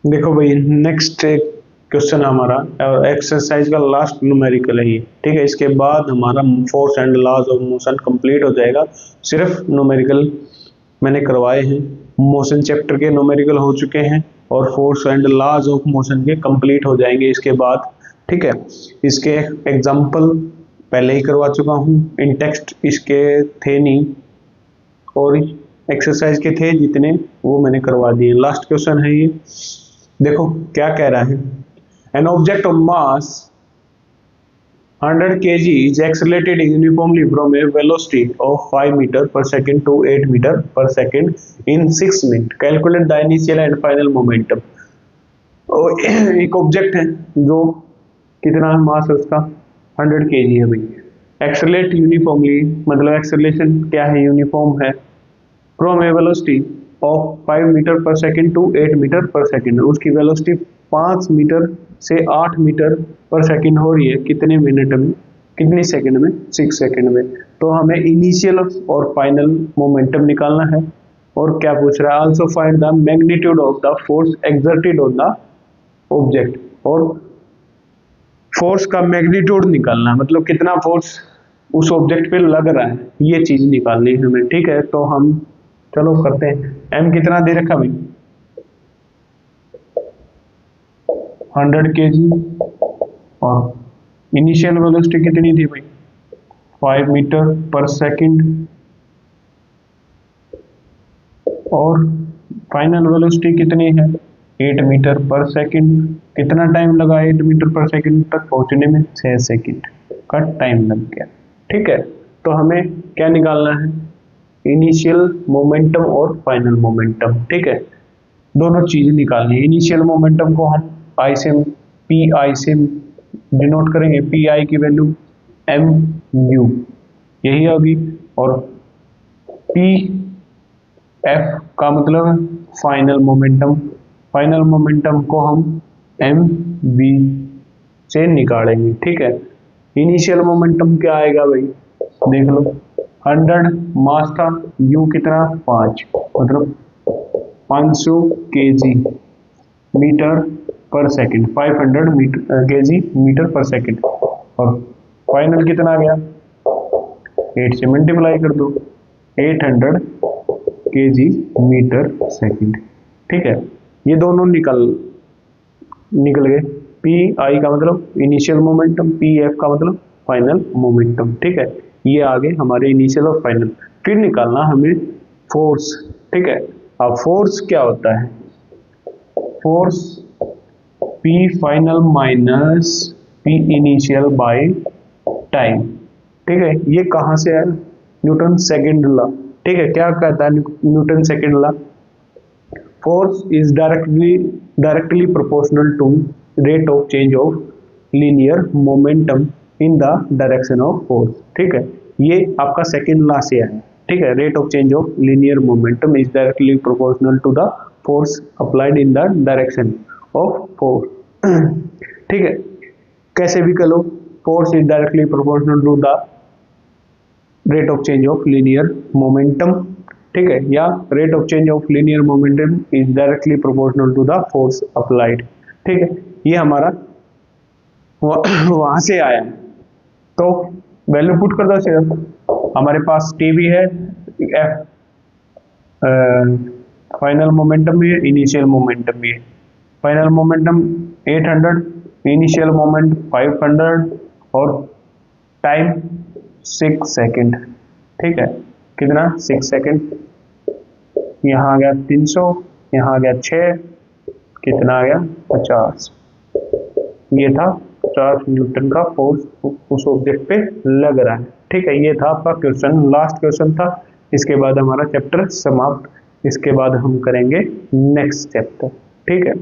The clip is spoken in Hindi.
देखो भाई, नेक्स्ट क्वेश्चन हमारा एक्सरसाइज का लास्ट न्यूमेरिकल है ये, ठीक है। इसके बाद हमारा force and laws of motion complete हो जाएगा। सिर्फ न्यूमेरिकल मैंने करवाए हैं, मोशन चैप्टर के न्यूमेरिकल हो चुके हैं और force and laws of motion के कंप्लीट हो जाएंगे इसके बाद, ठीक है। इसके एग्जाम्पल पहले ही करवा चुका हूँ, इन टेक्स्ट इसके थे नहीं, और एक्सरसाइज के थे जितने वो मैंने करवा दिए। लास्ट क्वेश्चन है ये, देखो क्या कह रहा है। An object of mass 100 kg is accelerated uniformly from a velocity of 5 meter per second to 8 meter per second in 6 minutes. Calculate the initial and final momentum. और एक ऑब्जेक्ट है जो कितना मास है उसका 100 kg है भाई। एक्सेलरेट यूनिफॉर्मली मतलब एक्सेलरेशन क्या है, यूनिफॉर्म है। From a velocity of 5 metre per second to 8 metre per second, उसकी वेलोसिटी 5 मीटर से 8 मीटर पर सेकेंड हो रही है कितने मिनट में, कितनी सेकेंड में, 6 सेकेंड में। तो हमें इनिशियल और फाइनल मोमेंटम निकालना है। और क्या पूछ रहा है, also find the magnitude of the force exerted on the object. और फोर्स का मैग्नीट्यूड निकालना है, मतलब कितना फोर्स उस ऑब्जेक्ट पे लग रहा है, ये चीज निकालनी है हमें, ठीक है। तो हम चलो करते हैं। एम कितना दे रखा भाई, 100 kg, और इनिशियल वेलोसिटी कितनी थी भाई, 5 मीटर पर सेकंड, और फाइनल वेलोसिटी कितनी है, 8 मीटर पर सेकंड। कितना टाइम लगा 8 मीटर पर सेकंड तक पहुंचने में, 6 सेकंड का टाइम लग गया, ठीक है। तो हमें क्या निकालना है, इनिशियल मोमेंटम और फाइनल मोमेंटम, ठीक है। दोनों चीज निकालनी है। इनिशियल मोमेंटम को हम आई से पी आई से डिनोट करेंगे, पी आई की वैल्यू एम यू यही होगी, और पी एफ का मतलब फाइनल मोमेंटम। फाइनल मोमेंटम को हम एम वी से निकालेंगे, ठीक है। इनिशियल मोमेंटम क्या आएगा भाई, देख लो, 100 मास था, यू कितना 5, मतलब 500 kg मीटर पर सेकंड, 500 मीटर kg मीटर पर सेकंड। और फाइनल कितना आ गया, 8 से मल्टीप्लाई कर दो, 800 kg मीटर सेकंड, ठीक है। ये दोनों निकल गए। पी आई का मतलब इनिशियल मोमेंटम, पी एफ का मतलब फाइनल मोमेंटम, ठीक है। ये आ गए हमारे इनिशियल और फाइनल। फिर निकालना हमें फोर्स, ठीक है। अब फोर्स क्या होता है, force P final minus P initial by time, ठीक है। ये कहां से है, न्यूटन सेकंड लॉ, ठीक है। क्या कहता है Newton second law, force is directly proportional to rate of change of linear momentum in the direction of force, ठीक है। ये आपका सेकंड लॉ से है, ठीक है। Rate of change of linear momentum is directly proportional to the force applied in the direction of force, ठीक है। कैसे भी कर लो, force is directly proportional to the rate of change of linear momentum, ठीक है, या rate of change of linear momentum is directly proportional to the force applied, ठीक है। ये हमारा वहां से आया है। तो वैल्यू पुट कर दो सिर्फ, हमारे पास टी भी है, एफ फाइनल मोमेंटम भी है, इनिशियल मोमेंटम भी है। फाइनल मोमेंटम 800, इनिशियल मोमेंट 500, और टाइम 6 सेकेंड, ठीक है। कितना 6 सेकेंड, यहाँ आ गया 300, यहाँ आ गया 6, कितना आ गया 50। ये था 50 न्यूटन का फोर्स उस ऑब्जेक्ट पे लग रहा है, ठीक है। ये था आपका क्वेश्चन, लास्ट क्वेश्चन था। इसके बाद हमारा चैप्टर समाप्त। इसके बाद हम करेंगे नेक्स्ट चैप्टर, ठीक है।